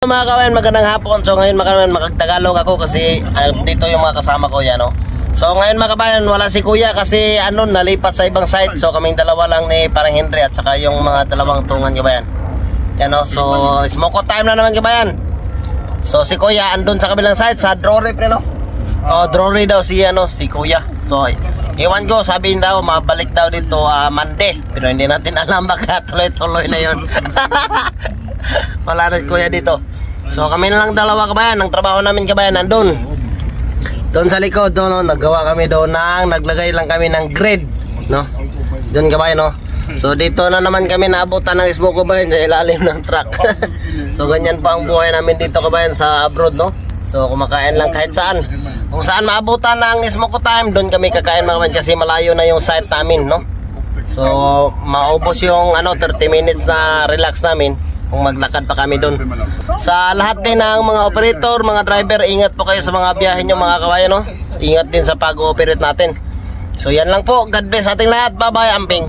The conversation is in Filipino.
Mga kabayan, magandang hapon. So ngayon mga kabayan, makagtagalog ako kasi dito yung mga kasama ko yan, no? So ngayon mga kabayan, wala si kuya kasi nalipat sa ibang site. So kaming dalawa lang ni parang Henry at saka yung mga dalawang tungan kabayan. Yan, no? So smoko time na naman kabayan. So si kuya andun sa kabilang site sa Drory pre, no? Oh, Drory daw si kuya. So iwan ko, sabihin daw mabalik daw dito Monday. Pero hindi natin alam baka tuloy-tuloy na yun. Wala na si kuya dito. So kami na lang dalawa kabayan. Ang trabaho namin kabayan nandun doon sa likod, no? Naggawa kami doon naglagay lang kami ng grid, no? Doon kabayan, no? So dito na naman kami naabutan ng smoke kabayan sa ilalim ng truck. So ganyan pa ang buhay namin dito kabayan sa abroad, no? So kumakain lang kahit saan. Kung saan maabutan ng smoke time, doon kami kakain mga kabayan kasi malayo na yung site namin, no? So maubos yung 30 minutes na relax namin kung maglakad pa kami doon. Sa lahat din ng mga operator, mga driver, ingat po kayo sa mga biyahe nyo mga kabayan, no? Ingat din sa pag-ooperate natin. So yan lang po. God bless ating lahat. Bye bye, amping.